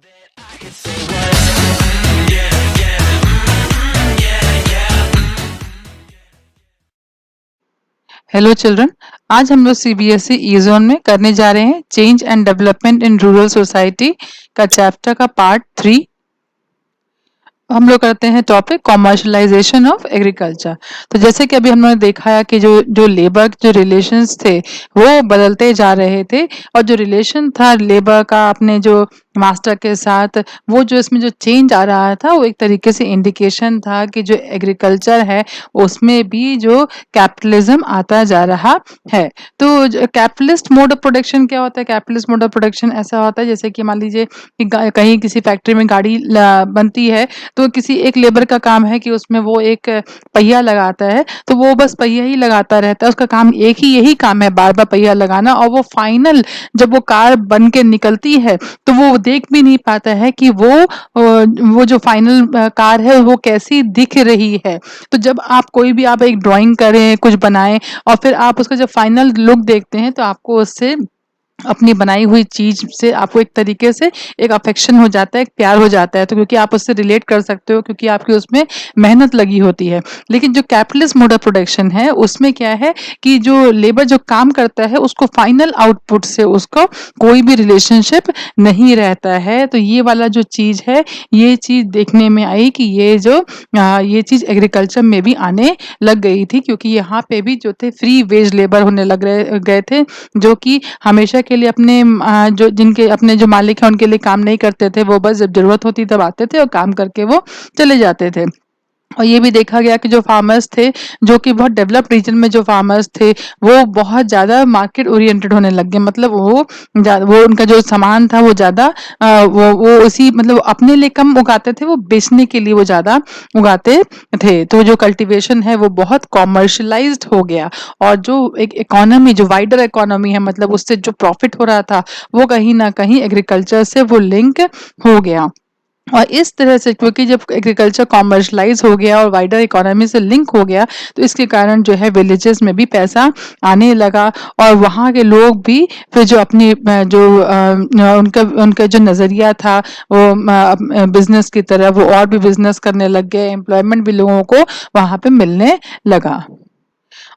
Hello children. आज हम लोग सीबीएसई ई जोन में करने जा रहे हैं change and development in rural society का चैप्टर का पार्ट 3। हम लोग करते हैं टॉपिक कॉमर्शलाइजेशन ऑफ एग्रीकल्चर। तो जैसे कि अभी हमने देखा है कि जो जो लेबर जो रिलेशंस थे वो बदलते जा रहे थे, और जो रिलेशन था लेबर का अपने जो मास्टर के साथ, वो जो इसमें जो चेंज आ रहा था वो एक तरीके से इंडिकेशन था कि जो एग्रीकल्चर है उसमें भी जो कैपिटलिज्म आता जा रहा है। तो कैपिटलिस्ट मोड ऑफ प्रोडक्शन क्या होता है? कैपिटलिस्ट मोड ऑफ प्रोडक्शन ऐसा होता है जैसे कि मान लीजिए कि कहीं किसी फैक्ट्री में गाड़ी बनती है, तो किसी एक लेबर का काम है कि उसमें वो एक पहिया लगाता है, तो वो बस पहिया ही लगाता रहता है। उसका काम एक ही यही काम है, बार बार पहिया लगाना। और वो फाइनल जब वो कार बन के निकलती है तो वो देख भी नहीं पाता है कि वो जो फाइनल कार है वो कैसी दिख रही है। तो जब आप कोई भी आप एक ड्राइंग करें, कुछ बनाएं, और फिर आप उसका जब फाइनल लुक देखते हैं तो आपको उससे अपनी बनाई हुई चीज से आपको एक तरीके से एक अफेक्शन हो जाता है, एक प्यार हो जाता है, तो क्योंकि आप उससे रिलेट कर सकते हो, क्योंकि आपकी उसमें मेहनत लगी होती है। लेकिन जो कैपिटलिस्ट मोड ऑफ प्रोडक्शन है उसमें क्या है कि जो लेबर जो काम करता है उसको फाइनल आउटपुट से उसको कोई भी रिलेशनशिप नहीं रहता है। तो ये वाला जो चीज है, ये चीज देखने में आई कि ये चीज एग्रीकल्चर में भी आने लग गई थी, क्योंकि यहाँ पे भी जो थे फ्री वेज लेबर होने लग रहे गए थे, जो कि हमेशा के लिए अपने जो जिनके अपने जो मालिक हैं उनके लिए काम नहीं करते थे। वो बस जब जरूरत होती तब आते थे और काम करके वो चले जाते थे। और ये भी देखा गया कि जो फार्मर्स थे, जो कि बहुत डेवलप्ड रीजन में जो फार्मर्स थे, वो बहुत ज़्यादा मार्केट ओरिएंटेड होने लग गए। मतलब वो उनका जो सामान था वो ज़्यादा वो उसी मतलब अपने लिए कम उगाते थे, वो बेचने के लिए वो ज़्यादा उगाते थे। तो जो कल्टीवेशन है वो बहुत कॉमर्शलाइज्ड हो गया, और जो एक इकोनॉमी जो वाइडर इकोनॉमी है, मतलब उससे जो प्रॉफिट हो रहा था वो कहीं ना कहीं एग्रीकल्चर से वो लिंक हो गया। और इस तरह से क्योंकि जब एग्रीकल्चर कॉमर्शलाइज हो गया और वाइडर इकोनॉमी से लिंक हो गया, तो इसके कारण जो है विलेजेस में भी पैसा आने लगा, और वहाँ के लोग भी फिर जो अपनी उनका उनका जो नज़रिया था वो बिजनेस की तरह, वो और भी बिजनेस करने लग गए। एम्प्लॉयमेंट भी लोगों को वहाँ पे मिलने लगा।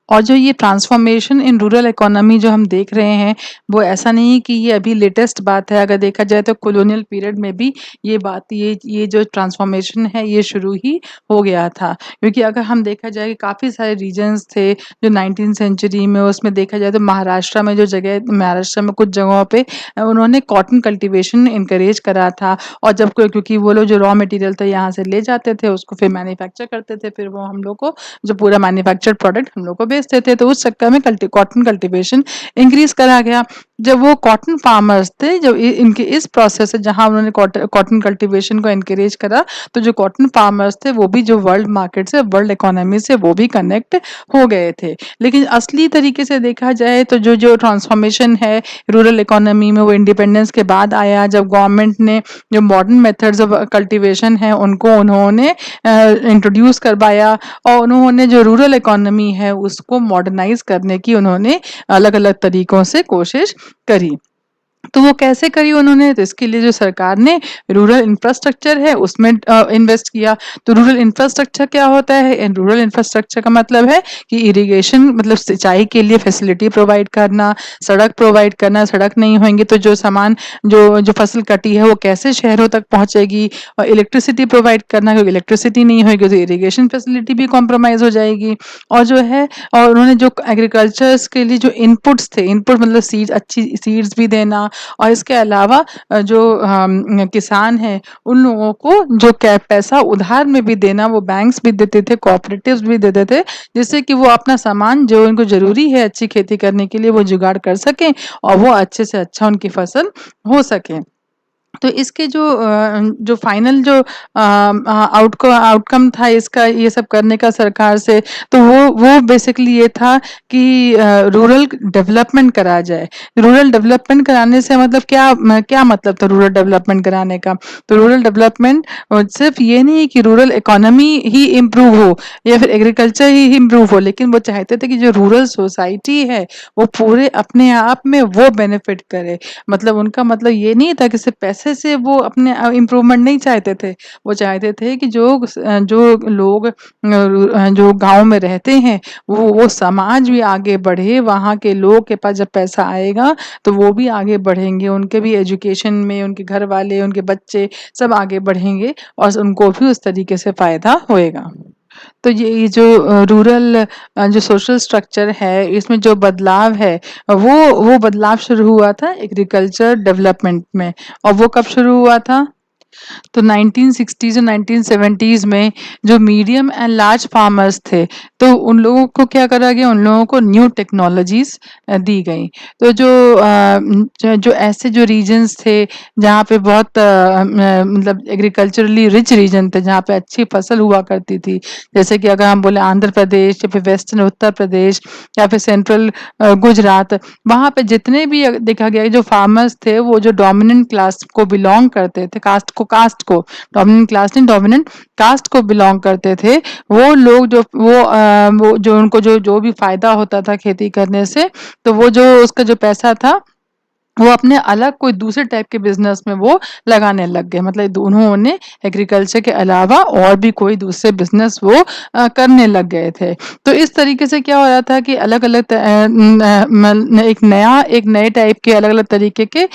और जो ये ट्रांसफॉर्मेशन इन रूरल इकोनॉमी जो हम देख रहे हैं, वो ऐसा नहीं है कि ये अभी लेटेस्ट बात है। अगर देखा जाए तो कॉलोनियल पीरियड में भी ये बात ये जो ट्रांसफॉर्मेशन है ये शुरू ही हो गया था। क्योंकि अगर हम देखा जाए कि काफ़ी सारे रीजन्स थे जो 19th सेंचुरी में, उसमें देखा जाए तो महाराष्ट्र में कुछ जगहों पे उन्होंने कॉटन कल्टीवेशन इनकरेज करा था। और जब क्योंकि वो लोग जो रॉ मटेरियल था यहाँ से ले जाते थे, उसको फिर मैन्युफैक्चर करते थे, फिर वो हम लोग को जो पूरा मैन्युफैक्चर्ड प्रोडक्ट हम लोग को बेचते थे। तो उस चक्कर में कॉटन कल्टीवेशन इंक्रीज करा गया। जब वो कॉटन फार्मर्स थे, जब इनके इस प्रोसेस से जहां उन्होंने कॉटन कल्टीवेशन को एनकरेज करा, तो जो कॉटन फार्मर्स थे वो भी जो वर्ल्ड मार्केट से, वर्ल्ड इकोनॉमी से वो भी कनेक्ट हो गए थे। लेकिन असली तरीके से देखा जाए तो जो जो ट्रांसफॉर्मेशन है रूरल इकोनॉमी में, वो इंडिपेंडेंस के बाद आया, जब गवर्नमेंट ने जो मॉडर्न मेथड्स ऑफ कल्टीवेशन है उनको उन्होंने इंट्रोड्यूस करवाया, और उन्होंने जो रूरल इकोनॉमी है उसको मॉडर्नाइज करने की उन्होंने अलग अलग तरीकों से कोशिश करी। तो वो कैसे करी उन्होंने? तो इसके लिए जो सरकार ने रूरल इंफ्रास्ट्रक्चर है उसमें इन्वेस्ट किया। तो रूरल इंफ्रास्ट्रक्चर क्या होता है? रूरल इंफ्रास्ट्रक्चर का मतलब है कि इरिगेशन, मतलब सिंचाई के लिए फैसिलिटी प्रोवाइड करना, सड़क प्रोवाइड करना। सड़क नहीं होंगी तो जो सामान जो जो फसल कटी है वो कैसे शहरों तक पहुंचेगी, और इलेक्ट्रिसिटी प्रोवाइड करना, क्योंकि इलेक्ट्रिसिटी नहीं होगी तो इरिगेशन फैसिलिटी भी कॉम्प्रोमाइज हो जाएगी। और जो है, और उन्होंने जो एग्रीकल्चर्स के लिए जो इनपुट्स थे, इनपुट मतलब सीड्स, अच्छी सीड्स भी देना, और इसके अलावा जो किसान हैं उन लोगों को जो पैसा उधार में भी देना, वो बैंक्स भी देते थे, कोऑपरेटिव्स भी देते थे, जिससे कि वो अपना सामान जो उनको जरूरी है अच्छी खेती करने के लिए वो जुगाड़ कर सकें, और वो अच्छे से अच्छा उनकी फसल हो सके। तो इसके जो फाइनल जो आउटकम था इसका, ये सब करने का सरकार से, तो वो बेसिकली ये था कि रूरल डेवलपमेंट करा जाए। रूरल डेवलपमेंट कराने से मतलब क्या मतलब था रूरल डेवलपमेंट कराने का? तो रूरल डेवलपमेंट सिर्फ ये नहीं कि रूरल इकोनॉमी ही इम्प्रूव हो या फिर एग्रीकल्चर ही इम्प्रूव हो, लेकिन वो चाहते थे कि जो रूरल सोसाइटी है वो पूरे अपने आप में वो बेनिफिट करे। मतलब उनका मतलब ये नहीं था कि सिर्फ पैसे ऐसे से वो अपने इम्प्रूवमेंट नहीं चाहते थे। वो चाहते थे कि जो लोग जो गाँव में रहते हैं वो समाज भी आगे बढ़े, वहाँ के लोग के पास जब पैसा आएगा तो वो भी आगे बढ़ेंगे, उनके भी एजुकेशन में उनके घर वाले, उनके बच्चे सब आगे बढ़ेंगे और उनको भी उस तरीके से फ़ायदा होएगा। तो ये जो रूरल जो सोशल स्ट्रक्चर है, इसमें जो बदलाव है, वो बदलाव शुरू हुआ था एग्रीकल्चर डेवलपमेंट में। और वो कब शुरू हुआ था? तो 1960s और 1970s में जो मीडियम एंड लार्ज फार्मर्स थे, तो उन लोगों को क्या करा गया, उन लोगों को न्यू टेक्नोलॉजीज दी गई। तो जो ऐसे जो रीजन्स थे जहाँ पे बहुत मतलब एग्रीकल्चरली रिच रीजन थे, जहाँ पे अच्छी फसल हुआ करती थी, जैसे कि अगर हम बोले आंध्र प्रदेश या फिर वेस्टर्न उत्तर प्रदेश या फिर सेंट्रल गुजरात, वहाँ पे जितने भी देखा गया जो फार्मर्स थे वो जो डोमिनेंट क्लास को बिलोंग करते थे, कास्ट को डोमिनेंट क्लास नहीं, डोमिनेंट कास्ट को बिलोंग करते थे, वो लोग वो जो उनको जो भी फायदा होता था खेती करने से, तो वो जो उसका जो पैसा था वो अपने अलग कोई दूसरे टाइप के बिजनेस में वो लगाने लग गए। मतलब उन्होंने एग्रीकल्चर के अलावा और भी कोई दूसरे बिजनेस वो करने लग गए थे। तो इस तरीके से क्या हो रहा था कि अलग-अलग एक नए टाइप के अलग-अलग तरीके के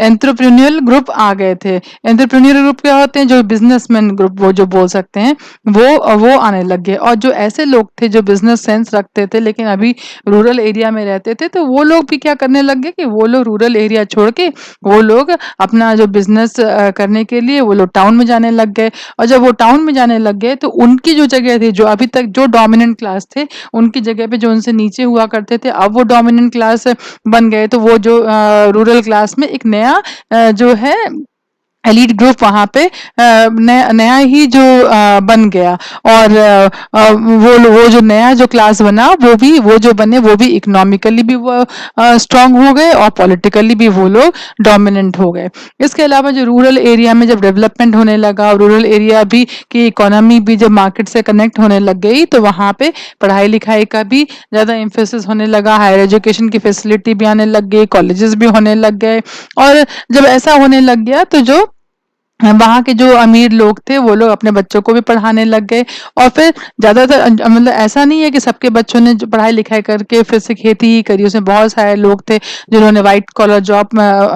एंटरप्रेन्योरल ग्रुप आ गए थे। एंटरप्रेन्योरल ग्रुप क्या होते हैं? जो बिजनेसमैन ग्रुप वो जो बोल सकते हैं, वो आने लग गए। और जो ऐसे लोग थे जो बिजनेस सेंस रखते थे लेकिन अभी रूरल एरिया में रहते थे, तो वो लोग भी क्या करने लग गए कि वो लोग रूरल एरिया छोड़ के वो लोग अपना जो बिजनेस करने के लिए वो लोग टाउन में जाने लग गए। और जब वो टाउन में जाने लग गए तो उनकी जो जगह थी, जो अभी तक जो डोमिनेंट क्लास थे, उनकी जगह पे जो उनसे नीचे हुआ करते थे, अब वो डोमिनेंट क्लास बन गए। तो वो जो रूरल क्लास में एक नया जो है एलीट ग्रुप वहाँ पे नया ही जो बन गया। और वो जो नया जो क्लास बना वो जो बने वो भी इकोनॉमिकली भी वो स्ट्रांग हो गए और पॉलिटिकली भी वो लोग डोमिनेंट हो गए। इसके अलावा जो रूरल एरिया में जब डेवलपमेंट होने लगा, रूरल एरिया भी की इकोनॉमी भी जब मार्केट से कनेक्ट होने लग गई, तो वहाँ पे पढ़ाई लिखाई का भी ज़्यादा एम्फेसिस होने लगा, हायर एजुकेशन की फैसिलिटी भी आने लग गई, कॉलेजेस भी होने लग गए। और जब ऐसा होने लग गया तो जो वहाँ के जो अमीर लोग थे वो लोग अपने बच्चों को भी पढ़ाने लग गए। और फिर ज़्यादातर मतलब ऐसा नहीं है कि सबके बच्चों ने जो पढ़ाई लिखाई करके फिर से खेती ही करी, उसमें बहुत सारे लोग थे जिन्होंने वाइट कॉलर जॉब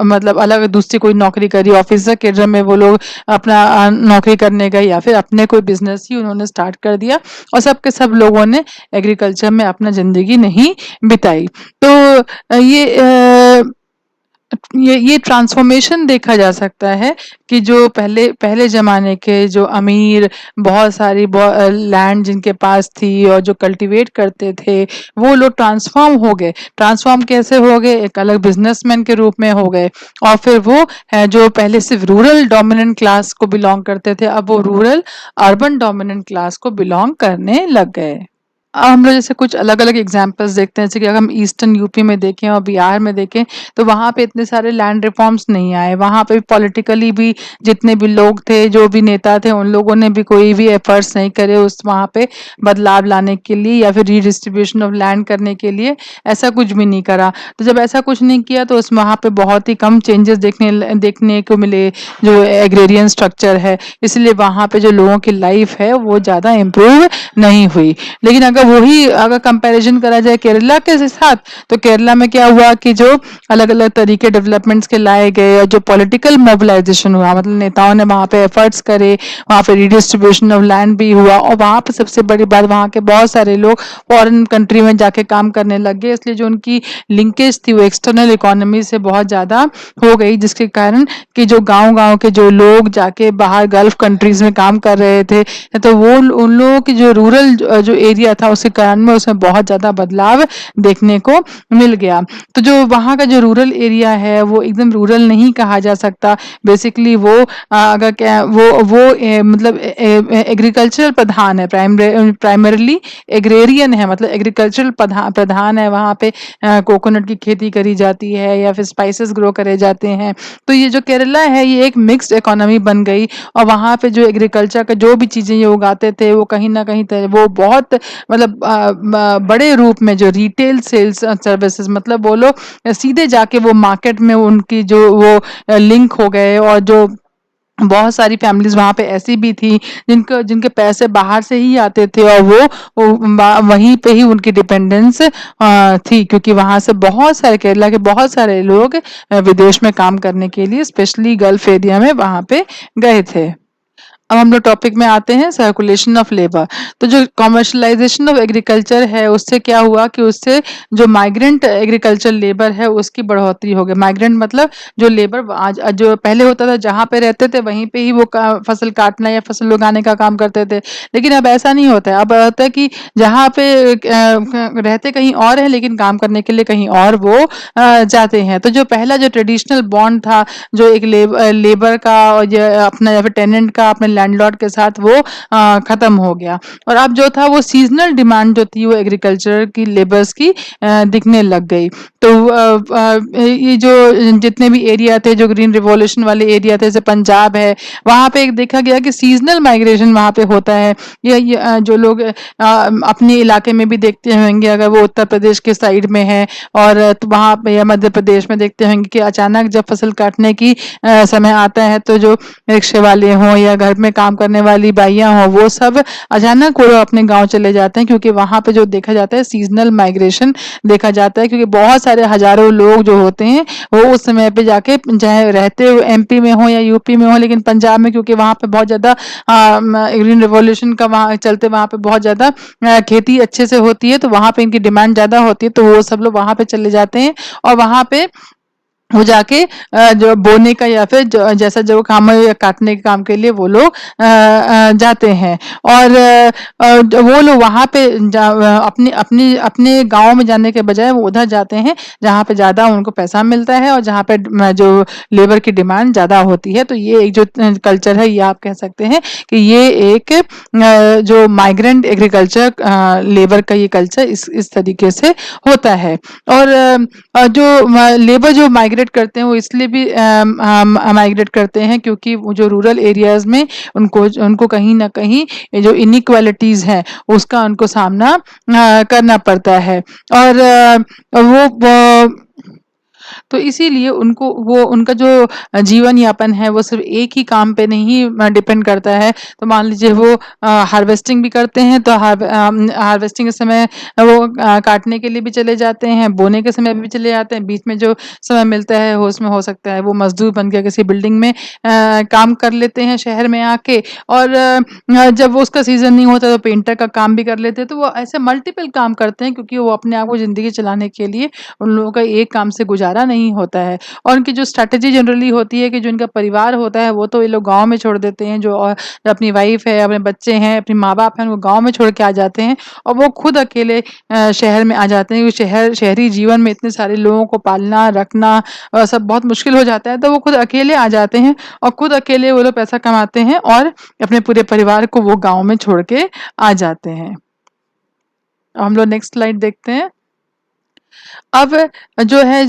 मतलब अलग दूसरी कोई नौकरी करी, ऑफिसर कैडर में वो लोग अपना नौकरी करने गए या फिर अपने कोई बिजनेस ही उन्होंने स्टार्ट कर दिया। और सब के सब लोगों ने एग्रीकल्चर में अपना ज़िंदगी नहीं बिताई। तो ये ट्रांसफॉर्मेशन देखा जा सकता है कि जो पहले पहले ज़माने के जो अमीर बहुत सारी लैंड जिनके पास थी और जो कल्टीवेट करते थे, वो लोग ट्रांसफॉर्म हो गए। ट्रांसफॉर्म कैसे हो गए? एक अलग बिजनेसमैन के रूप में हो गए। और फिर वो है जो पहले सिर्फ रूरल डोमिनेंट क्लास को बिलोंग करते थे, अब वो रूरल अर्बन डोमिनेंट क्लास को बिलोंग करने लग गए। अब हम लोग जैसे कुछ अलग-अलग एग्जांपल्स देखते हैं, जैसे कि अगर हम ईस्टर्न यूपी में देखें और बिहार में देखें, तो वहाँ पे इतने सारे लैंड रिफॉर्म्स नहीं आए। वहाँ पे पॉलिटिकली भी जितने भी लोग थे, जो भी नेता थे, उन लोगों ने भी कोई भी एफर्ट्स नहीं करे उस वहाँ पे बदलाव लाने के लिए या फिर रीडिस्ट्रीब्यूशन ऑफ लैंड करने के लिए, ऐसा कुछ भी नहीं करा। तो जब ऐसा कुछ नहीं किया तो उस वहाँ पे बहुत ही कम चेंजेस देखने को मिले जो एग्रेरियन स्ट्रक्चर है, इसलिए वहाँ पे जो लोगों की लाइफ है वो ज़्यादा इम्प्रूव नहीं हुई। लेकिन अगर कंपैरिजन करा जाए केरला के साथ, तो केरला में क्या हुआ कि जो अलग-अलग तरीके डेवलपमेंट्स के लाए गए और जो पॉलिटिकल मोबिलाइजेशन हुआ, मतलब नेताओं ने वहाँ पे एफर्ट्स करे, वहाँ पे रीडिस्ट्रीब्यूशन ऑफ लैंड भी हुआ। और वहाँ पे सबसे बड़ी बात, वहाँ के बहुत सारे लोग फॉरेन कंट्री में जाके काम करने लग गए, इसलिए जो उनकी लिंकेज थी वो एक्सटर्नल इकोनॉमी से बहुत ज़्यादा हो गई, जिसके कारण कि जो गाँव-गाँव के जो लोग जाके बाहर गल्फ कंट्रीज में काम कर रहे थे, तो वो उन लोगों की जो रूरल जो एरिया था उसके कारण में उसमें बहुत ज़्यादा बदलाव देखने को मिल गया। तो जो वहाँ का जो रूरल एरिया है वो एकदम रूरल नहीं कहा जा सकता। बेसिकली वो अगर क्या वो मतलब एग्रीकल्चरल प्रधान है, प्राइमरीली एग्रेरियन है, मतलब एग्रीकल्चरल प्रधान है। वहाँ पे कोकोनट की खेती करी जाती है या फिर स्पाइसेस ग्रो करे जाते हैं। तो ये जो केरला है ये एक मिक्स्ड इकोनॉमी बन गई। और वहाँ पे जो एग्रीकल्चर का जो भी चीज़ें ये उगाते थे वो कहीं न कहीं वो बहुत मतलब मतलब बड़े रूप में जो रिटेल सेल्स सर्विसेज, मतलब वो लोग सीधे जाके वो मार्केट में उनकी जो वो लिंक हो गए, और जो बहुत सारी फैमिलीज वहाँ पे ऐसी भी थी जिनको जिनके पैसे बाहर से ही आते थे, और वहीं पे ही उनकी डिपेंडेंस थी, क्योंकि वहाँ से बहुत सारे केरला के बहुत सारे लोग विदेश में काम करने के लिए स्पेशली गल्फ एरिया में वहाँ पे गए थे। अब हम लोग टॉपिक में आते हैं, सर्कुलेशन ऑफ लेबर। तो जो कॉमर्शलाइजेशन ऑफ एग्रीकल्चर है, उससे क्या हुआ कि उससे जो माइग्रेंट एग्रीकल्चर लेबर है उसकी बढ़ोतरी हो गई। माइग्रेंट मतलब जो लेबर आज जो पहले होता था जहाँ पे रहते थे वहीं पे ही वो फसल काटना या फसल उगाने का काम करते थे, लेकिन अब ऐसा नहीं होता है। अब होता है कि जहाँ पे रहते कहीं और है लेकिन काम करने के लिए कहीं और वो जाते हैं। तो जो पहला जो ट्रेडिशनल बॉन्ड था, जो एक लेबर का और अपना या फिर टेनेंट का अपने लैंडलॉर्ड के साथ, वो खत्म हो गया। और अब जो था वो सीजनल डिमांड जो थी वो एग्रीकल्चर की लेबर्स की दिखने लग गई। तो ये जो जितने भी एरिया थे, जो ग्रीन रिवॉल्यूशन वाले एरिया थे, जैसे पंजाब है, वहाँ पे एक देखा गया कि सीजनल माइग्रेशन वहाँ पे होता है। ये जो लोग अपने इलाके में भी देखते होंगे, अगर वो उत्तर प्रदेश के साइड में है और तो वहाँ पे या मध्य प्रदेश में देखते होंगे कि अचानक जब फसल काटने की समय आता है, तो जो रिक्शे वाले हों या घर में काम करने वाली बाइयां हों, वो सब अचानक वो अपने गांव चले जाते हैं, क्योंकि वहां पे जो देखा जाता है सीजनल माइग्रेशन देखा जाता है। क्योंकि बहुत सारे हजारों लोग जो होते हैं वो उस समय पे जाके, चाहे रहते हुए एमपी में हो या यूपी में हो, लेकिन पंजाब में क्योंकि वहां पे बहुत ज्यादा ग्रीन रिवॉल्यूशन का वहां चलते वहां पे बहुत ज्यादा खेती अच्छे से होती है, तो वहां पे इनकी डिमांड ज्यादा होती है, तो वो सब लोग वहां पे चले जाते हैं और वहां पे वो जाके जो बोने का या फिर जैसा जो काम है या काटने के काम के लिए वो लोग जाते हैं। और वो लोग वहाँ पे अपने अपने अपने गांव में जाने के बजाय वो उधर जाते हैं जहाँ पे ज़्यादा उनको पैसा मिलता है और जहाँ पे जो लेबर की डिमांड ज़्यादा होती है। तो ये एक जो कल्चर है, ये आप कह सकते हैं कि ये एक जो माइग्रेंट एग्रीकल्चर लेबर का ये कल्चर इस तरीके से होता है। और जो लेबर जो माइग्रेट करते हैं वो इसलिए भी माइग्रेट करते हैं क्योंकि वो जो रूरल एरियाज में उनको उनको कहीं ना कहीं ये जो इनइक्वालिटीज हैं उसका उनको सामना करना पड़ता है। और वो तो इसीलिए उनको वो उनका जो जीवन यापन है वो सिर्फ एक ही काम पे नहीं डिपेंड करता है। तो मान लीजिए वो हार्वेस्टिंग भी करते हैं, तो हार्वेस्टिंग के समय वो काटने के लिए भी चले जाते हैं, बोने के समय भी चले जाते हैं, बीच में जो समय मिलता है वो उसमें हो सकता है वो मजदूर बन के किसी बिल्डिंग में काम कर लेते हैं शहर में आके। और जब वो उसका सीजन नहीं होता तो पेंटर का काम भी कर लेते हैं। तो वो ऐसे मल्टीपल काम करते हैं क्योंकि वो अपने आप को जिंदगी चलाने के लिए उन लोगों का एक काम से गुजारा नहीं होता है। और उनकी जो स्ट्रैटेजी जनरली होती है कि जो इनका परिवार होता है वो तो ये लोग गाँव में छोड़ देते हैं, जो अपनी वाइफ है, अपने बच्चे हैं, अपने माँ-बाप हैं, वो गाँव में छोड़ के आ जाते हैं और वो खुद अकेले शहर में आ जाते हैं। शहरी जीवन में इतने सारे लोगों को पालना, रखना सब बहुत मुश्किल हो जाता है, तो वो खुद अकेले आ जाते हैं और खुद अकेले वो लोग पैसा कमाते हैं और अपने पूरे परिवार को वो गाँव में छोड़ के आ जाते हैं। हम लोग नेक्स्ट स्लाइड देखते हैं। अब जो है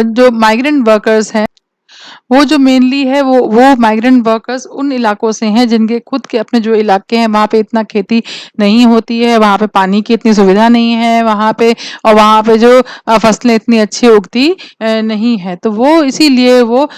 जो माइग्रेंट वर्कर्स हैं, वो जो मेनली है वो माइग्रेंट वर्कर्स उन इलाकों से हैं जिनके खुद के अपने जो इलाके हैं वहाँ पे इतना खेती नहीं होती है, वहाँ पे पानी की इतनी सुविधा नहीं है वहाँ पे, और वहाँ पे जो फसलें इतनी अच्छी उगती नहीं है। तो वो इसीलिए वो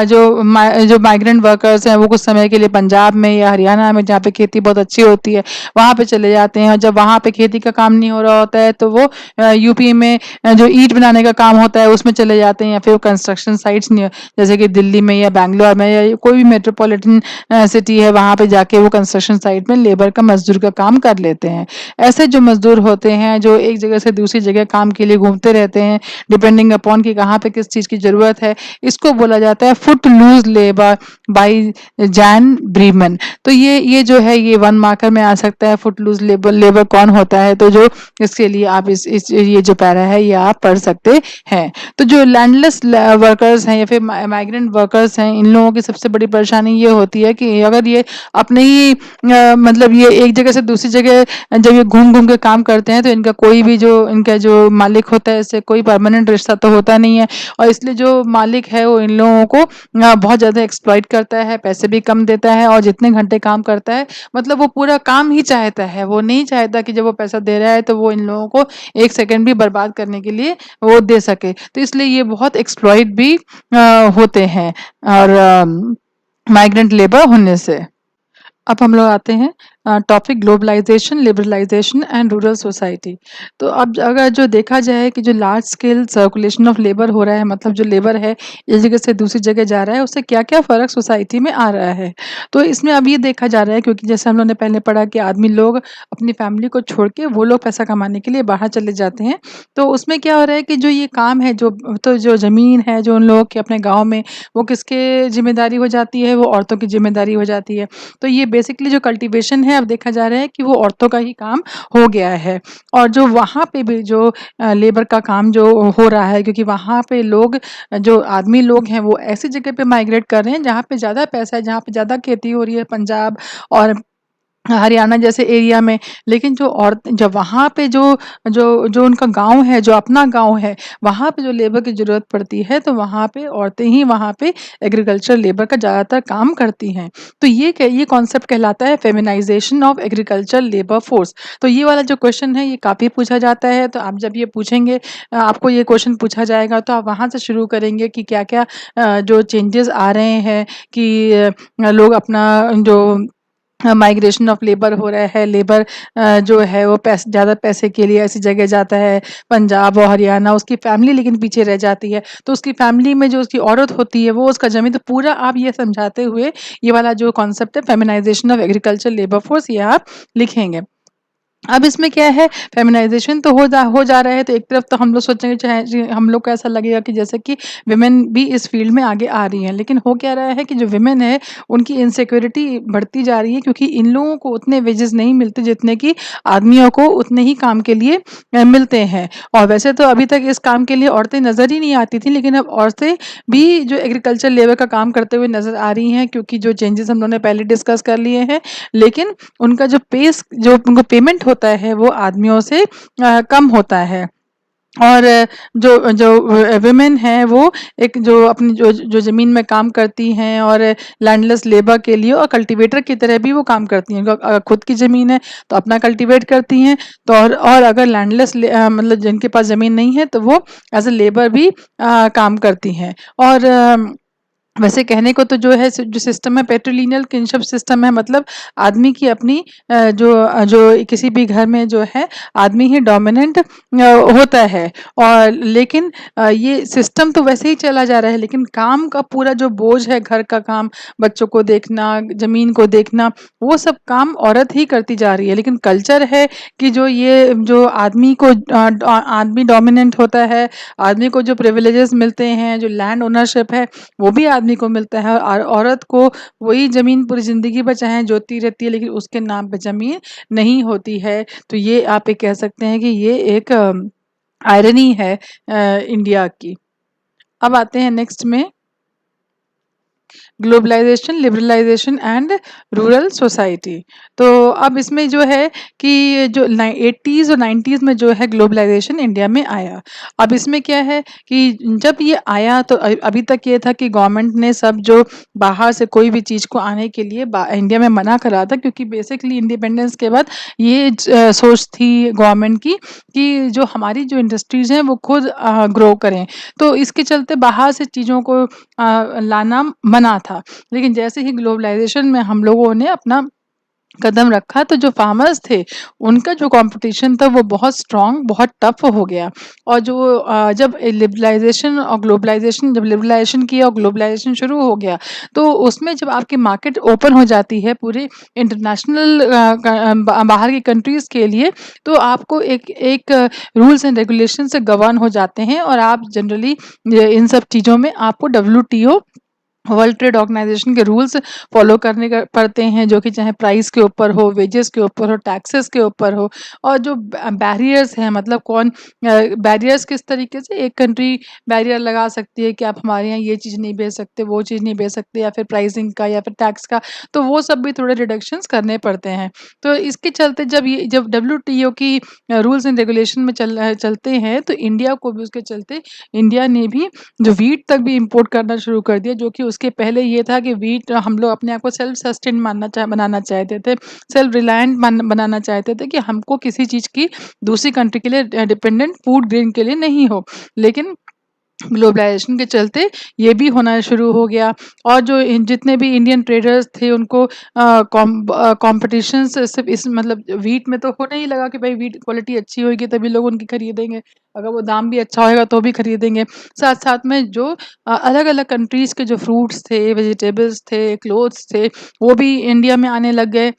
जो माइग्रेंट वर्कर्स हैं वो कुछ समय के लिए पंजाब में या हरियाणा में, जहाँ पे खेती बहुत अच्छी होती है, वहाँ पे चले जाते हैं। और जब वहाँ पे खेती का काम नहीं हो रहा होता है तो वो यूपी में जो ईंट बनाने का काम होता है उसमें चले जाते हैं, या फिर कंस्ट्रक्शन साइट्स जैसे कि दिल्ली में या बैंगलोर में या कोई भी मेट्रोपॉलिटन सिटी है, वहाँ पे जाके वो कंस्ट्रक्शन साइट में लेबर का मजदूर का काम कर लेते हैं। ऐसे जो मजदूर होते हैं जो एक जगह से दूसरी जगह काम के लिए घूमते रहते हैं डिपेंडिंग अपॉन कि कहाँ पे किस चीज़ की ज़रूरत है, इसको बोला जाता है footloose labour by Jan Breman. तो ये जो है ये वन मार्कर में आ सकता है, फुट लूज लेबर कौन होता है। तो जो इसके लिए आप इस ये जो पैरा है ये आप पढ़ सकते हैं। तो जो लैंडलेस वर्कर्स हैं या फिर माइग्रेंट वर्कर्स हैं, इन लोगों की सबसे बड़ी परेशानी ये होती है कि अगर ये अपने ही मतलब ये एक जगह से दूसरी जगह जब ये घूम-घूम के काम करते हैं, तो इनका कोई भी जो इनका जो मालिक होता है, इससे कोई परमानेंट रिश्ता तो होता नहीं है और इसलिए जो मालिक है, वो इन लोगों को बहुत ज़्यादा एक्सप्लॉइट करता है, पैसे भी कम देता है और जितने घंटे काम करता है, मतलब वो पूरा काम ही चाहता है। वो नहीं चाहता कि जब वो पैसा दे रहा है, तो वो इन लोगों को 1 सेकंड भी बर्बाद करने के लिए वो दे सके। तो इसलिए ये बहुत एक्सप्लॉइट भी होते हैं और माइग्रेंट लेबर होने से। अब हम लोग आते हैं topic globalisation, liberalisation and rural society. तो अब अगर जो देखा जाए कि जो large scale circulation of labour हो रहा है, मतलब जो लेबर है एक जगह से दूसरी जगह जा रहा है, उससे क्या-क्या फ़र्क सोसाइटी में आ रहा है। तो इसमें अब ये देखा जा रहा है, क्योंकि जैसे हम लोग ने पहले पढ़ा कि आदमी लोग अपनी फैमिली को छोड़ के वो लोग पैसा कमाने के लिए बाहर चले जाते हैं। तो उसमें क्या हो रहा है कि जो ये काम है, जो ज़मीन है जो उन लोगों की अपने गाँव में, वो किसके ज़िम्मेदारी हो जाती है? वो औरतों की ज़िम्मेदारी हो जाती है। तो ये बेसिकली जो कल्टीवेशन है, अब देखा जा रहा है कि वो औरतों का ही काम हो गया है और जो वहाँ पे भी जो लेबर का काम जो हो रहा है, क्योंकि वहाँ पे लोग जो आदमी लोग हैं, वो ऐसी जगह पे माइग्रेट कर रहे हैं जहाँ पे ज़्यादा पैसा है, जहाँ पे ज़्यादा खेती हो रही है, पंजाब और हरियाणा जैसे एरिया में। लेकिन जो औरतें जब वहाँ पे जो जो जो उनका गाँव है, जो अपना गाँव है, वहाँ पे जो लेबर की ज़रूरत पड़ती है, तो वहाँ पे औरतें ही वहाँ पे एग्रीकल्चर लेबर का ज़्यादातर काम करती हैं। तो ये कॉन्सेप्ट कहलाता है फेमिनाइज़ेशन ऑफ एग्रीकल्चर लेबर फोर्स। तो ये वाला जो क्वेश्चन है, ये काफ़ी पूछा जाता है, तो आप जब ये पूछेंगे आपको ये क्वेश्चन पूछा जाएगा, तो आप वहाँ से शुरू करेंगे कि क्या-क्या जो चेंजेज़ आ रहे हैं कि लोग अपना जो माइग्रेशन ऑफ लेबर हो रहा है, लेबर जो है वो ज़्यादा पैसे के लिए ऐसी जगह जाता है, पंजाब और हरियाणा, उसकी फैमिली लेकिन पीछे रह जाती है। तो उसकी फैमिली में जो उसकी औरत होती है, वो उसका ज़मीन, तो पूरा आप ये समझाते हुए ये वाला जो कॉन्सेप्ट है फेमिनाइज़ेशन ऑफ एग्रीकल्चर लेबर फोर्स, ये आप लिखेंगे। अब इसमें क्या है, फेमिनाइज़ेशन तो हो जा रहा है, तो एक तरफ तो हम लोग सोचेंगे, चाहे जी हम लोग को ऐसा लगेगा कि जैसे कि विमेन भी इस फ़ील्ड में आगे आ रही हैं। लेकिन हो क्या रहा है कि जो विमेन है, उनकी इनसिक्योरिटी बढ़ती जा रही है, क्योंकि इन लोगों को उतने वेजेस नहीं मिलते जितने कि आदमियों को उतने ही काम के लिए मिलते हैं। और वैसे तो अभी तक इस काम के लिए औरतें नज़र ही नहीं आती थीं, लेकिन अब औरतें भी जो एग्रीकल्चर लेबर का काम करते हुए नज़र आ रही हैं, क्योंकि जो चेंजेज़ हम लोगों ने पहले डिस्कस कर लिए हैं। लेकिन उनका जो उनको पेमेंट होता है, वो आदमियों से कम होता है। और जो जो वुमेन हैं, वो एक जो अपनी जो जो ज़मीन में काम करती हैं और लैंडलेस लेबर के लिए और कल्टीवेटर की तरह भी वो काम करती हैं। खुद की ज़मीन है, तो अपना कल्टीवेट करती हैं, तो और अगर मतलब जिनके पास ज़मीन नहीं है, तो वो एज़ अ लेबर भी काम करती हैं। और वैसे कहने को तो जो है जो सिस्टम है, पैट्रिलिनियल किनशिप सिस्टम है, मतलब आदमी की अपनी जो किसी भी घर में जो है आदमी ही डोमिनेंट होता है। और लेकिन ये सिस्टम तो वैसे ही चला जा रहा है, लेकिन काम का पूरा जो बोझ है, घर का काम, बच्चों को देखना, ज़मीन को देखना, वो सब काम औरत ही करती जा रही है। लेकिन कल्चर है कि जो आदमी को आदमी डोमिनेंट होता है, आदमी को जो प्रिविलेजेस मिलते हैं, जो लैंड ओनरशिप है, वो भी आदमी को मिलता है और औरत को वही ज़मीन पूरी ज़िंदगी भर चाहे जोतती रहती है, लेकिन उसके नाम पे ज़मीन नहीं होती है। तो ये आप ये कह सकते हैं कि ये एक आयरनी है इंडिया की। अब आते हैं नेक्स्ट में globalisation, liberalisation and rural society. तो अब इसमें जो है कि जो 80s और 90s में जो है ग्लोबलाइजेशन इंडिया में आया। अब इसमें क्या है कि जब ये आया, तो अभी तक ये था कि गवर्नमेंट ने सब जो बाहर से कोई भी चीज़ को आने के लिए इंडिया में मना करा था, क्योंकि बेसिकली इंडिपेंडेंस के बाद ये सोच थी गवर्नमेंट की कि जो हमारी जो इंडस्ट्रीज़ हैं, वो खुद ग्रो करें। तो इसके चलते बाहर से चीज़ों को लाना मना था। लेकिन जैसे ही ग्लोबलाइज़ेशन में हम लोगों ने अपना कदम रखा, तो जो फार्मर्स थे, उनका जो कॉम्पिटिशन था, वो बहुत स्ट्रॉन्ग, बहुत टफ हो गया। और जब लिबरलाइज़ेशन और ग्लोबलाइज़ेशन, जब लिबरलाइज़ेशन किया और ग्लोबलाइज़ेशन शुरू हो गया, तो उसमें जब आपकी मार्केट ओपन हो जाती है पूरे इंटरनेशनल बाहर की कंट्रीज़ के लिए, तो आपको एक एक रूल्स एंड रेगुलेशन से गवर्न हो जाते हैं और आप जनरली इन सब चीज़ों में आपको WTO वर्ल्ड ट्रेड ऑर्गेनाइजेशन के रूल्स फॉलो करने का पड़ते हैं, जो कि चाहे प्राइस के ऊपर हो, वेजेस के ऊपर हो, टैक्सेस के ऊपर हो। और जो बैरियर्स हैं, मतलब कौन बैरियर्स किस तरीके से एक कंट्री बैरियर लगा सकती है कि आप हमारे यहाँ ये चीज़ नहीं बेच सकते, वो चीज़ नहीं बेच सकते, या फिर प्राइसिंग का या फिर टैक्स का, तो वो सब भी थोड़े रिडक्शंस करने पड़ते हैं। तो इसके चलते जब डब्ल्यूटीओ की रूल्स एंड रेगुलेशन में चलते हैं, तो इंडिया को भी उसके चलते इंडिया ने भी जो व्हीट तक भी इंपोर्ट करना शुरू कर दिया, जो कि उसके पहले ये था कि व्हीट हम लोग अपने आप को सेल्फ सस्टेन बनाना चाहते थे, सेल्फ रिलायंट बनाना चाहते थे कि हमको किसी चीज़ की दूसरी कंट्री के लिए डिपेंडेंट फूड ग्रेन के लिए नहीं हो। लेकिन ग्लोबलाइजेशन के चलते ये भी होना शुरू हो गया, और जो जितने भी इंडियन ट्रेडर्स थे उनको कंपटीशन सिर्फ इस मतलब वीट में तो होने ही लगा कि भाई वीट क्वालिटी अच्छी होगी तभी लोग उनकी खरीदेंगे, अगर वो दाम भी अच्छा होएगा तो भी खरीदेंगे। साथ साथ में जो अलग अलग कंट्रीज के जो फ्रूट्स थे, वेजिटेबल्स थे, क्लोथ्स थे, वो भी इंडिया में आने लग गए,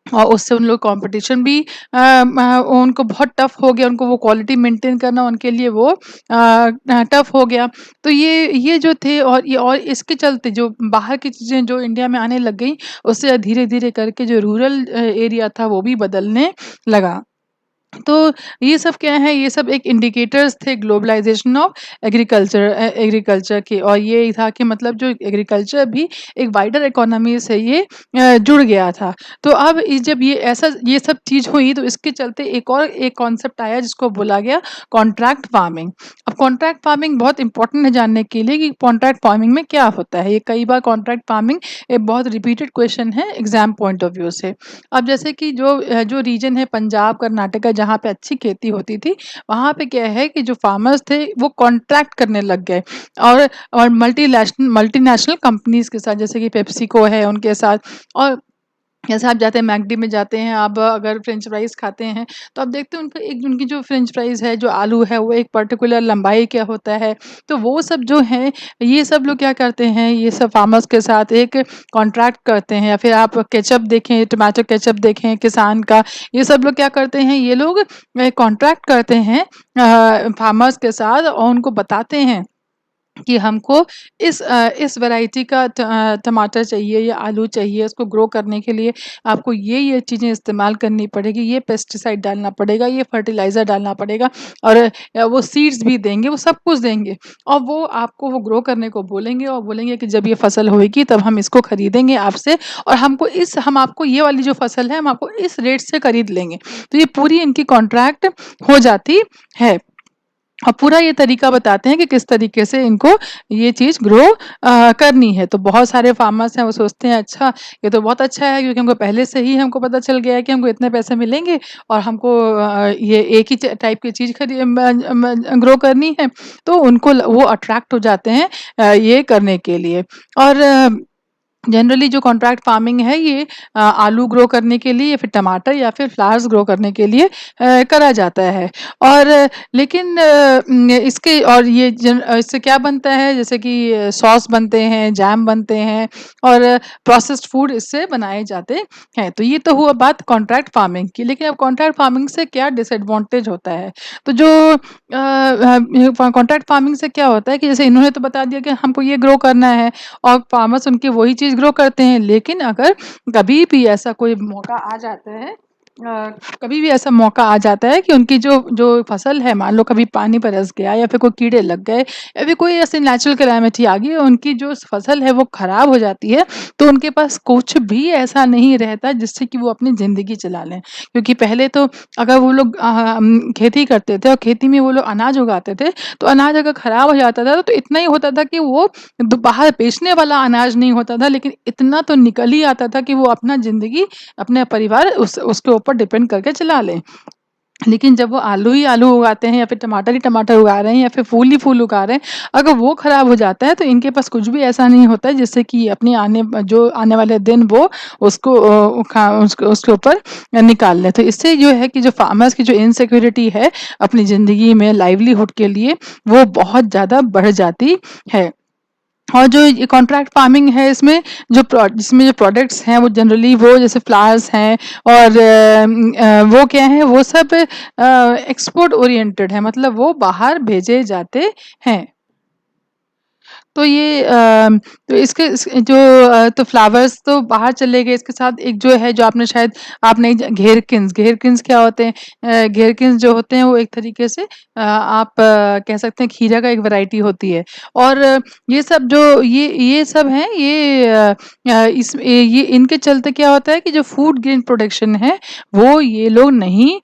और उससे उन लोग कंपटीशन भी उनको बहुत टफ हो गया, उनको वो क्वालिटी मेंटेन करना उनके लिए वो टफ हो गया। तो ये जो थे, और इसके चलते जो बाहर की चीज़ें जो इंडिया में आने लग गई, उससे धीरे धीरे करके जो रूरल एरिया था वो भी बदलने लगा। तो ये सब क्या है, ये सब एक इंडिकेटर्स थे ग्लोबलाइजेशन ऑफ एग्रीकल्चर के, और ये था कि मतलब जो एग्रीकल्चर भी एक वाइडर इकोनॉमी से ये जुड़ गया था। तो अब जब ये सब चीज़ हुई, तो इसके चलते एक कॉन्सेप्ट आया जिसको बोला गया कॉन्ट्रैक्ट फार्मिंग। अब कॉन्ट्रैक्ट फार्मिंग बहुत इंपॉर्टेंट है जानने के लिए कि कॉन्ट्रैक्ट फार्मिंग में क्या होता है। ये कई बार कॉन्ट्रैक्ट फार्मिंग एक बहुत रिपीटेड क्वेश्चन है एग्जाम पॉइंट ऑफ व्यू से। अब जैसे कि जो रीजन है पंजाब, कर्नाटका, जहाँ पे अच्छी खेती होती थी, वहाँ पे क्या है कि जो फार्मर्स थे वो कॉन्ट्रैक्ट करने लग गए, और मल्टीनेशनल कंपनीज के साथ, जैसे कि पेप्सिको है उनके साथ। और जैसे आप जाते हैं मैकडी में जाते हैं, आप अगर फ्रेंच फ्राइज़ खाते हैं, तो आप देखते हैं उनका एक उनकी जो फ्रेंच फ्राइज़ है, जो आलू है, वो एक पर्टिकुलर लंबाई का होता है। तो वो सब जो है, ये सब लोग क्या करते हैं, ये सब फार्मर्स के साथ एक कॉन्ट्रैक्ट करते हैं। या फिर आप केचअप देखें, टोमेटो केचअप देखें किसान का, ये सब लोग क्या करते हैं, ये लोग कॉन्ट्रैक्ट करते हैं फार्मर्स के साथ, और उनको बताते हैं कि हमको इस वैरायटी का टमाटर चाहिए या आलू चाहिए, उसको ग्रो करने के लिए आपको ये चीज़ें इस्तेमाल करनी पड़ेगी, ये पेस्टिसाइड डालना पड़ेगा, ये फर्टिलाइज़र डालना पड़ेगा, और वो सीड्स भी देंगे, वो सब कुछ देंगे, और वो आपको वो ग्रो करने को बोलेंगे, और बोलेंगे कि जब ये फसल होएगी तब हम इसको खरीदेंगे आपसे, और हम आपको ये वाली जो फसल है हम आपको इस रेट से खरीद लेंगे। तो ये पूरी इनकी कॉन्ट्रैक्ट हो जाती है, और पूरा ये तरीका बताते हैं कि किस तरीके से इनको ये चीज़ ग्रो करनी है। तो बहुत सारे फार्मर्स हैं, वो सोचते हैं अच्छा, ये तो बहुत अच्छा है, क्योंकि हमको पहले से ही हमको पता चल गया है कि हमको इतने पैसे मिलेंगे, और हमको ये एक ही टाइप की चीज़ ग्रो करनी है। तो उनको वो अट्रैक्ट हो जाते हैं ये करने के लिए। और जनरली जो कॉन्ट्रैक्ट फार्मिंग है, ये आलू ग्रो करने के लिए, या फिर टमाटर, या फिर फ्लावर्स ग्रो करने के लिए करा जाता है। और लेकिन इससे क्या बनता है, जैसे कि सॉस बनते हैं, जैम बनते हैं, और प्रोसेस्ड फूड इससे बनाए जाते हैं। तो ये तो हुआ बात कॉन्ट्रैक्ट फार्मिंग की। लेकिन अब कॉन्ट्रैक्ट फार्मिंग से क्या डिसएडवांटेज होता है, तो जो कॉन्ट्रैक्ट फार्मिंग से क्या होता है कि जैसे इन्होंने तो बता दिया कि हमको ये ग्रो करना है, और फार्मर्स उनकी वही चीज़ ग्रो करते हैं। लेकिन अगर कभी भी ऐसा कोई मौका आ जाता है, कभी भी ऐसा मौका आ जाता है कि उनकी जो जो फसल है, मान लो कभी पानी बरस गया, या फिर कोई कीड़े लग गए, या फिर कोई ऐसी नेचुरल कैलामिटी आ गई और उनकी जो फसल है वो खराब हो जाती है, तो उनके पास कुछ भी ऐसा नहीं रहता जिससे कि वो अपनी ज़िंदगी चला लें। क्योंकि पहले तो अगर वो लोग खेती करते थे और खेती में वो लोग अनाज उगाते थे, तो अनाज अगर खराब हो जाता था तो इतना ही होता था कि वो बाहर बेचने वाला अनाज नहीं होता था, लेकिन इतना तो निकल ही आता था कि वो अपना ज़िंदगी, अपने परिवार उसके ऊपर डिपेंड करके चला लें। लेकिन जब वो आलू ही आलू उगाते हैं, या फिर टमाटर ही टमाटर उगा रहे हैं, या फिर फूल ही फूल उगा रहे हैं, अगर वो खराब हो जाता है तो इनके पास कुछ भी ऐसा नहीं होता है जिससे कि अपने आने वाले दिन वो उसके ऊपर निकाल लें। तो इससे जो है कि जो फार्मर्स की जो इनसिक्योरिटी है अपनी ज़िंदगी में लाइवलीहुड के लिए, वो बहुत ज़्यादा बढ़ जाती है। और जो ये कॉन्ट्रैक्ट फार्मिंग है, जिसमें जो प्रोडक्ट्स हैं वो जनरली वो जैसे फ्लावर्स हैं, और वो क्या है, वो सब एक्सपोर्ट ओरिएंटेड है, मतलब वो बाहर भेजे जाते हैं। तो ये तो इसके जो तो फ्लावर्स तो बाहर चले गए, इसके साथ एक जो है जो आपने शायद आपने घेरकिन्स घेरकिन्स क्या होते हैं? घेरकिन्स जो होते हैं वो एक तरीके से आप कह सकते हैं खीरा का एक वैरायटी होती है। और ये सब जो ये सब हैं ये ये इनके चलते क्या होता है कि जो फूड ग्रेन प्रोडक्शन है वो ये लोग नहीं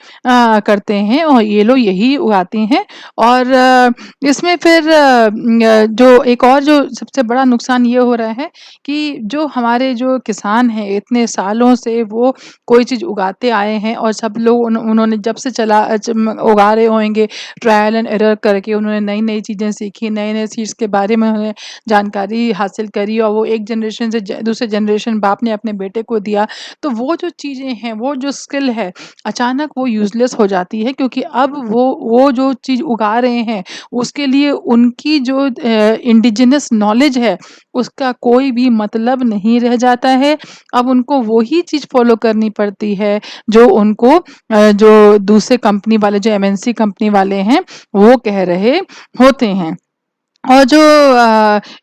करते हैं और ये लोग यही उगाते हैं। और इसमें फिर जो एक और जो सबसे बड़ा नुकसान ये हो रहा है कि जो हमारे जो किसान हैं इतने सालों से वो कोई चीज़ उगाते आए हैं और सब लोग उन्होंने जब से उगा रहे होंगे ट्रायल एंड एरर करके उन्होंने नई-नई चीज़ें सीखी, नए-नए सीड्स के बारे में उन्होंने जानकारी हासिल करी और वो एक जनरेशन से दूसरे जनरेशन बाप ने अपने बेटे को दिया। तो वो जो चीज़ें हैं, वो जो स्किल है, अचानक वो यूज़लेस हो जाती है क्योंकि अब वो जो चीज़ उगा रहे हैं उसके लिए उनकी जो इंडिजिनस नॉलेज है, उसका कोई भी मतलब नहीं रह जाता है। अब उनको वही चीज़ फ़ॉलो करनी पड़ती है, जो उनको जो दूसरे कंपनी वाले जो एमएनसी कंपनी वाले हैं, वो कह रहे होते हैं। और जो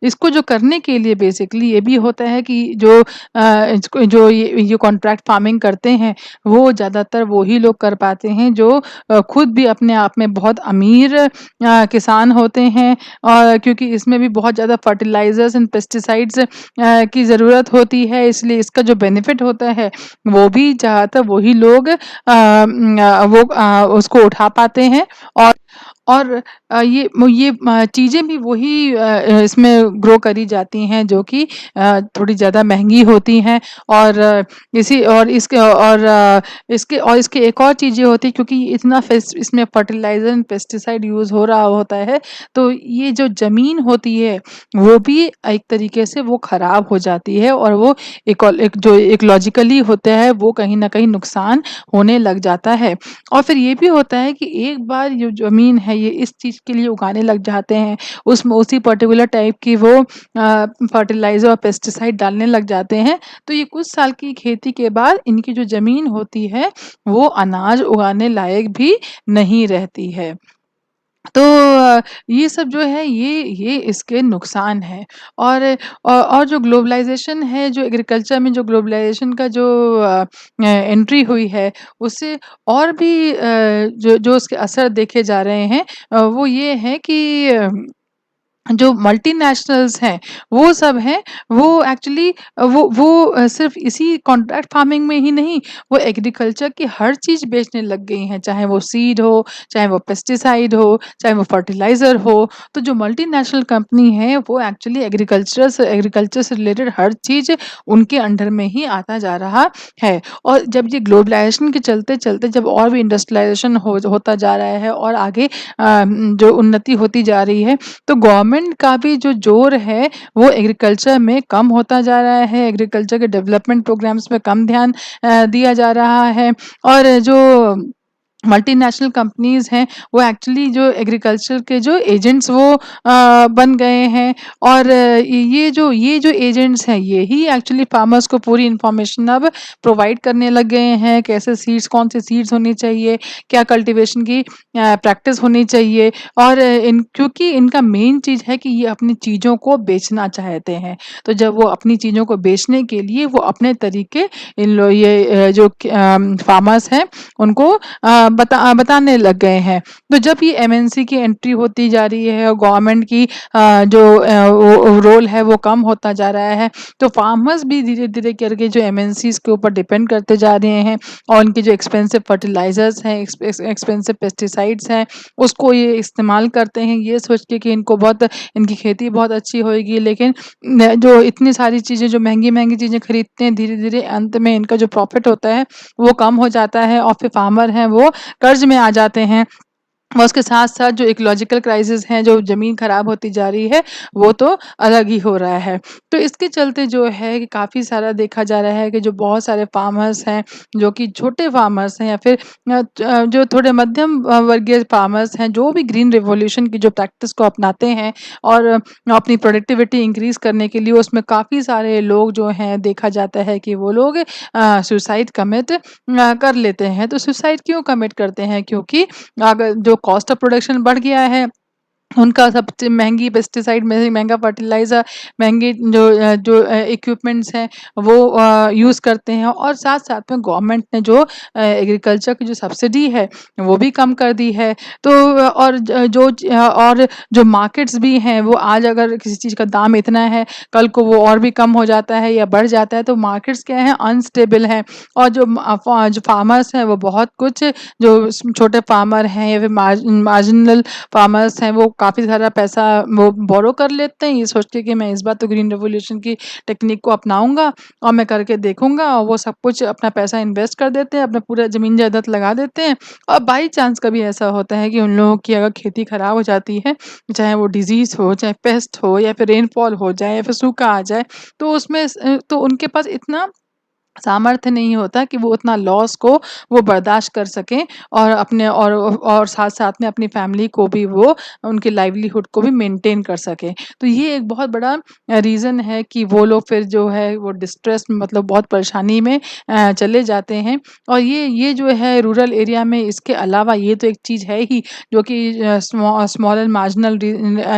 इसको जो करने के लिए बेसिकली ये भी होता है कि जो इसको जो ये कॉन्ट्रैक्ट फार्मिंग करते हैं, वो ज़्यादातर वो लोग कर पाते हैं जो खुद भी अपने आप में बहुत अमीर किसान होते हैं। और क्योंकि इसमें भी बहुत ज़्यादा फर्टिलाइज़र्स एंड पेस्टिसाइड्स की ज़रूरत होती है, इसलिए इसका जो बेनिफिट होता है, वो भी ज़्यादातर वही लोग उसको उठा पाते हैं। और और ये चीज़ें भी वही इसमें ग्रो करी जाती हैं जो कि थोड़ी ज़्यादा महँगी होती हैं। और इसके एक और चीज़ ये होती है क्योंकि इतना फेस इसमें फर्टिलाइज़र एंड पेस्टिसाइड यूज़ हो रहा होता है, तो ये जो ज़मीन होती है, वो भी एक तरीके से वो ख़राब हो जाती है और वो एक जो इकोलॉजिकली होता है, वो कहीं न कहीं नुकसान होने लग जाता है। और फिर ये भी होता है कि एक बार जो ज़मीन है ये इस चीज़ के लिए उगाने लग जाते हैं, उसमें उसी पर्टिकुलर टाइप की वो फर्टिलाइज़र और पेस्टिसाइड डालने लग जाते हैं, तो ये कुछ साल की खेती के बाद इनकी जो ज़मीन होती है, वो अनाज उगाने लायक भी नहीं रहती है। तो ये सब जो है ये इसके नुकसान हैं। और और जो ग्लोबलाइज़ेशन है, जो एग्रीकल्चर में जो ग्लोबलाइज़ेशन का जो एंट्री हुई है, उससे और भी जो जो उसके असर देखे जा रहे हैं वो ये है कि जो मल्टीनेशनल्स हैं, वो सब हैं, वो एक्चुअली सिर्फ़ इसी कॉन्ट्रैक्ट फार्मिंग में ही नहीं, वो एग्रीकल्चर की हर चीज़ बेचने लग गई हैं, चाहे वो सीड हो, चाहे वो पेस्टिसाइड हो, चाहे वो फर्टिलाइज़र हो। तो जो मल्टीनेशनल कंपनी है, वो एक्चुअली एग्रीकल्चर से रिलेटेड हर चीज़ उनके अंडर में ही आता जा रहा है। और जब ये ग्लोबलाइज़ेशन के चलते-चलते जब और भी इंडस्ट्रियलाइज़ेशन होता जा रहा है और आगे जो उन्नति होती जा रही है, तो गवर्नमेंट का भी जो ज़ोर है, वो एग्रीकल्चर में कम होता जा रहा है, एग्रीकल्चर के डेवलपमेंट प्रोग्राम्स में कम ध्यान दिया जा रहा है। और जो मल्टीनेशनल कंपनीज़ हैं, वो एक्चुअली जो एग्रीकल्चर के जो एजेंट्स वो बन गए हैं। और ये जो एजेंट्स हैं, ये ही एक्चुअली फार्मर्स को पूरी इन्फॉर्मेशन अब प्रोवाइड करने लग गए हैं, कैसे सीड्स कौन से सीड्स होनी चाहिए, क्या कल्टीवेशन की प्रैक्टिस होनी चाहिए। और क्योंकि इनका मेन चीज़ है कि ये अपनी चीज़ों को बेचना चाहते हैं, तो जब वो अपनी चीज़ों को बेचने के लिए वो अपने तरीके जो फार्मर्स हैं उनको बताने लग गए हैं। तो जब ये एमएनसी की एंट्री होती जा रही है और गवर्नमेंट की जो वो रोल है वो कम होता जा रहा है, तो फार्मर्स भी धीरे-धीरे करके जो एमएनसीज़ के ऊपर डिपेंड करते जा रहे हैं और उनके जो एक्सपेंसिव फर्टिलाइज़र्स हैं, एक्सपेंसिव पेस्टिसाइड्स हैं, उसको ये इस्तेमाल करते हैं ये सोच के कि इनकी खेती बहुत अच्छी होएगी। लेकिन जो इतनी सारी चीज़ें जो महँगी-महँगी चीज़ें खरीदते हैं, धीरे-धीरे अंत में इनका जो प्रॉफ़िट होता है, वो कम हो जाता है और फिर फार्मर हैं वो कर्ज़ में आ जाते हैं। और उसके साथ-साथ जो इकोलॉजिकल क्राइसिस है, जो ज़मीन ख़राब होती जा रही है, वो तो अलग ही हो रहा है। तो इसके चलते जो है कि काफ़ी सारा देखा जा रहा है कि जो बहुत सारे फार्मर्स हैं, जो कि छोटे फार्मर्स हैं या फिर जो थोड़े मध्यम वर्गीय फार्मर्स हैं, जो भी ग्रीन रिवॉल्यूशन की जो प्रैक्टिस को अपनाते हैं और अपनी प्रोडक्टिविटी इंक्रीज़ करने के लिए उसमें काफ़ी सारे लोग जो हैं, देखा जाता है कि वो लोग सुसाइड कमिट कर लेते हैं। तो सुसाइड क्यों कमिट करते हैं? क्योंकि अगर जो कॉस्ट ऑफ प्रोडक्शन बढ़ गया है उनका सबसे महँगी पेस्टिसाइड में महँगा फर्टिलाइज़र, महँगे जो इक्विपमेंट्स हैं वो यूज़ करते हैं और साथ-साथ में गवर्नमेंट ने जो एग्रीकल्चर की जो सब्सिडी है, वो भी कम कर दी है। तो और जो मार्केट्स भी हैं, वो आज अगर किसी चीज़ का दाम इतना है, कल को वो और भी कम हो जाता है या बढ़ जाता है, तो मार्केट्स क्या हैं, अनस्टेबल हैं और जो फार्मर्स हैं, वो बहुत कुछ जो छोटे फार्मर हैं या फिर मार्जिनल फार्मर्स हैं वो काफ़ी सारा पैसा वो बोरो कर लेते हैं ये सोच के कि मैं इस बार तो ग्रीन रेवोल्यूशन की टेक्निक को अपनाऊंगा और मैं करके देखूंगा और वो सब कुछ अपना पैसा इन्वेस्ट कर देते हैं अपना पूरा ज़मीन जायदाद लगा देते हैं और बाई चांस कभी ऐसा होता है कि उन लोगों की अगर खेती ख़राब हो जाती है चाहे वो डिजीज़ हो चाहे पेस्ट हो या फिर रेनफॉल हो जाए या फिर सूखा आ जाए तो तो उनके पास इतना सामर्थ्य नहीं होता कि वो उतना लॉस को वो बर्दाश्त कर सकें और अपने और साथ-साथ में अपनी फैमिली को भी वो उनके लाइवलीहुड को भी मेंटेन कर सकें। तो ये एक बहुत बड़ा रीज़न है कि वो लोग फिर जो है वो डिस्ट्रेस मतलब बहुत परेशानी में चले जाते हैं और ये जो है रूरल एरिया में इसके अलावा ये तो एक चीज़ है ही जो कि स्मॉल एंड मार्जिनल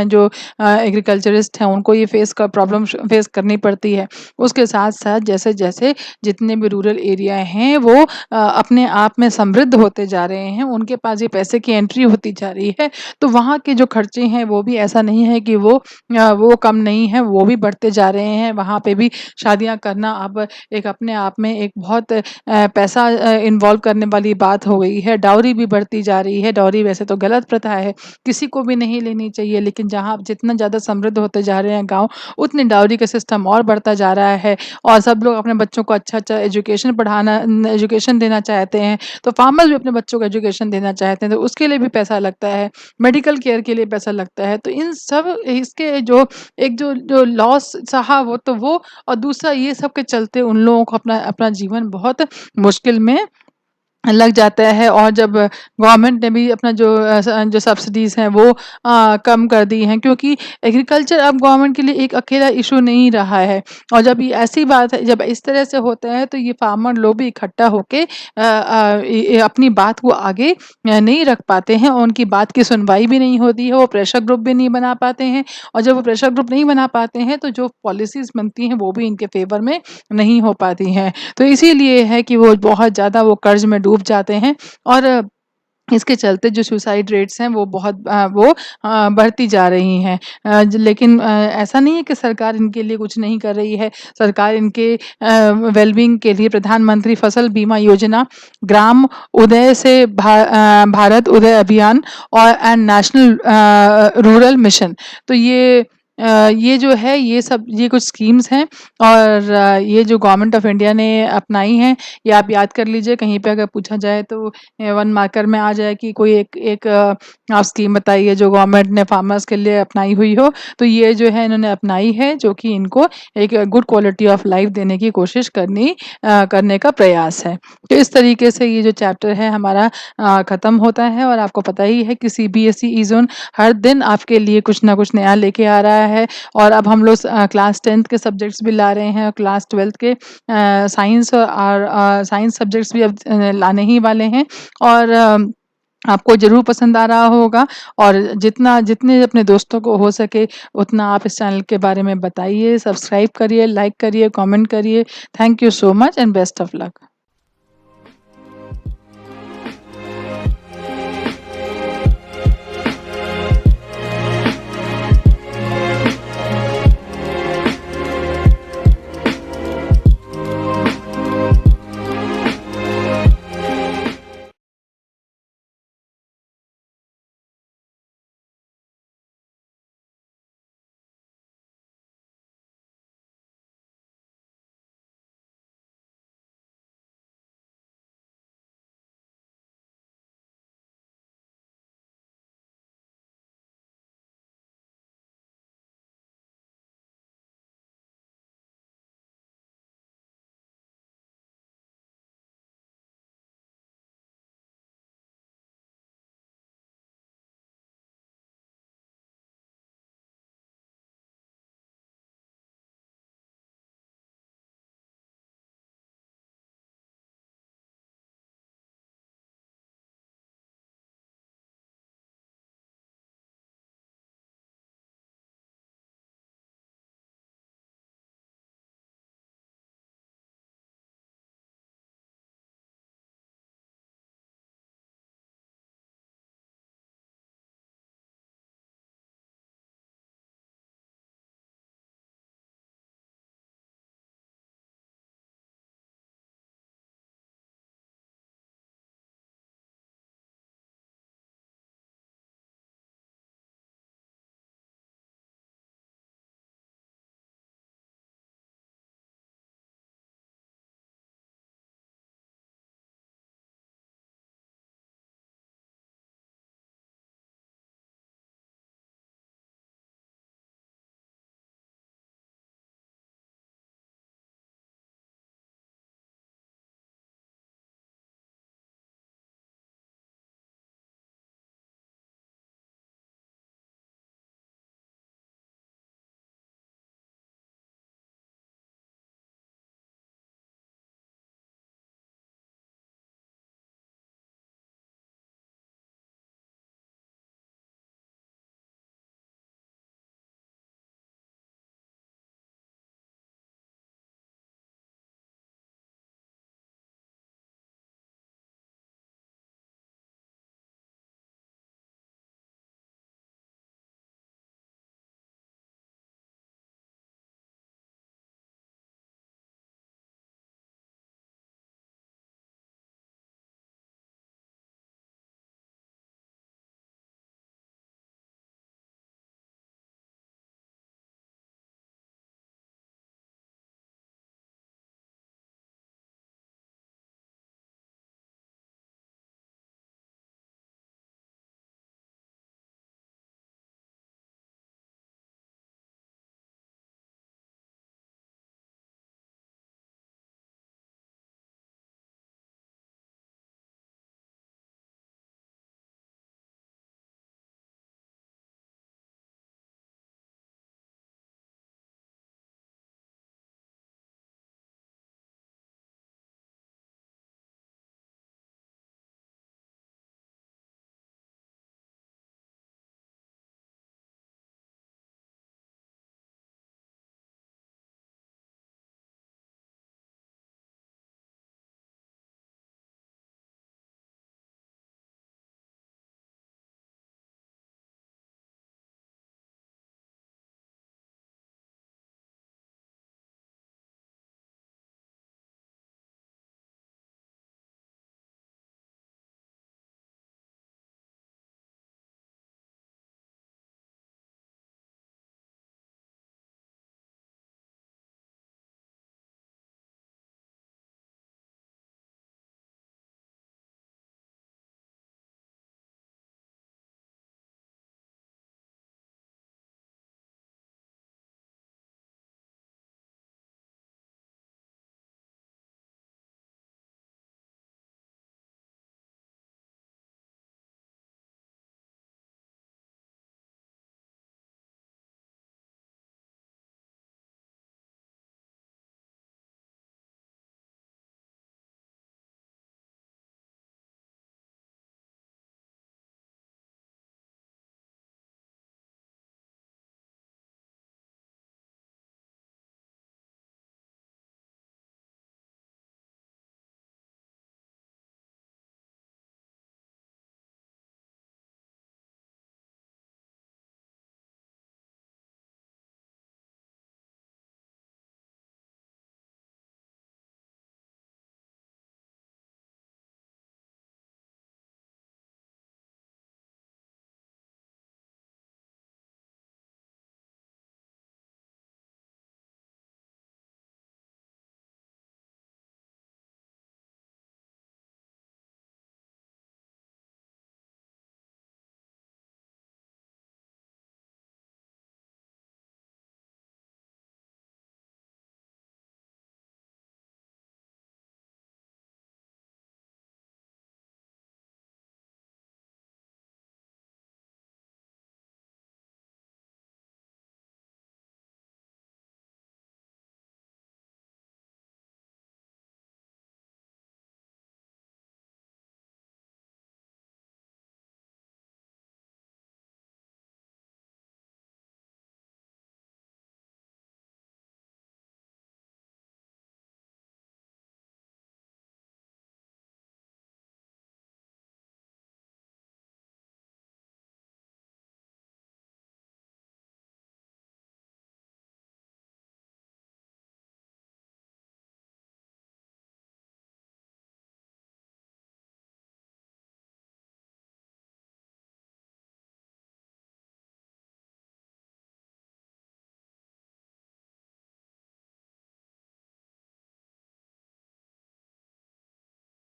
जो एग्रीकल्चरिस्ट हैं उनको ये प्रॉब्लम फेस करनी पड़ती है। उसके साथ-साथ जैसे-जैसे जितने भी रूरल एरिया हैं वो अपने आप में समृद्ध होते जा रहे हैं, उनके पास ये पैसे की एंट्री होती जा रही है, तो वहाँ के जो खर्चे हैं वो भी ऐसा नहीं है कि वो कम नहीं है, वो भी बढ़ते जा रहे हैं। वहाँ पे भी शादियाँ करना अब एक अपने आप में एक बहुत पैसा इन्वॉल्व करने वाली बात हो गई है। डाउरी भी बढ़ती जा रही है, डाउरी वैसे तो गलत प्रथा है, किसी को भी नहीं लेनी चाहिए, लेकिन जहाँ जितना ज़्यादा समृद्ध होते जा रहे हैं गाँव, उतनी डाउरी का सिस्टम और बढ़ता जा रहा है और सब लोग अपने बच्चों को अच्छा-अच्छा एजुकेशन देना चाहते हैं, तो फार्मर्स भी अपने बच्चों को एजुकेशन देना चाहते हैं, तो उसके लिए भी पैसा लगता है, मेडिकल केयर के लिए पैसा लगता है। तो इन सब इसके जो लॉस सहा वो तो वो और दूसरा ये सब के चलते उन लोगों को अपना अपना जीवन बहुत मुश्किल में लग जाता है और जब गवर्नमेंट ने भी अपना जो सब्सिडीज़ हैं वो कम कर दी हैं क्योंकि एग्रीकल्चर अब गवर्नमेंट के लिए एक अकेला इशू नहीं रहा है और जब ये ऐसी बात है जब इस तरह से होता है तो ये फार्मर लोग भी इकट्ठा होके अपनी बात को आगे नहीं रख पाते हैं और उनकी बात की सुनवाई भी नहीं होती है वो प्रेशर ग्रुप भी नहीं बना पाते हैं और जब वो प्रेशर ग्रुप नहीं बना पाते हैं तो जो पॉलिसीज़ बनती हैं वो भी इनके फेवर में नहीं हो पाती हैं। तो इसीलिए है कि वो बहुत ज़्यादा वो कर्ज में डूब जाते हैं और इसके चलते जो सुसाइड रेट्स हैं वो बढ़ती जा रही हैं। लेकिन ऐसा नहीं है कि सरकार इनके लिए कुछ नहीं कर रही है। सरकार इनके वेलबींग के लिए प्रधानमंत्री फसल बीमा योजना, ग्राम उदय से भारत उदय अभियान और नेशनल रूरल मिशन तो ये जो है ये कुछ स्कीम्स हैं और ये जो गवर्नमेंट ऑफ इंडिया ने अपनाई हैं, ये आप याद कर लीजिए कहीं पे अगर पूछा जाए तो 1 मार्कर में आ जाए कि कोई एक आप स्कीम बताइए जो गवर्नमेंट ने फार्मर्स के लिए अपनाई हुई हो, तो ये जो है इन्होंने अपनाई है जो कि इनको एक गुड क्वालिटी ऑफ लाइफ देने की कोशिश करने का प्रयास है। तो इस तरीके से ये जो चैप्टर है हमारा खत्म होता है और आपको पता ही है कि सीबीएसई ई-ज़ोन हर दिन आपके लिए कुछ ना कुछ नया लेके आ रहा है और अब हम लोग क्लास 10th के सब्जेक्ट्स भी ला रहे हैं और क्लास 12th के साइंस सब्जेक्ट्स भी अब लाने ही वाले हैं और आपको ज़रूर पसंद आ रहा होगा और जितने अपने दोस्तों को हो सके उतना आप इस चैनल के बारे में बताइए, सब्सक्राइब करिए, लाइक करिए, कमेंट करिए। Thank you so much and best of luck.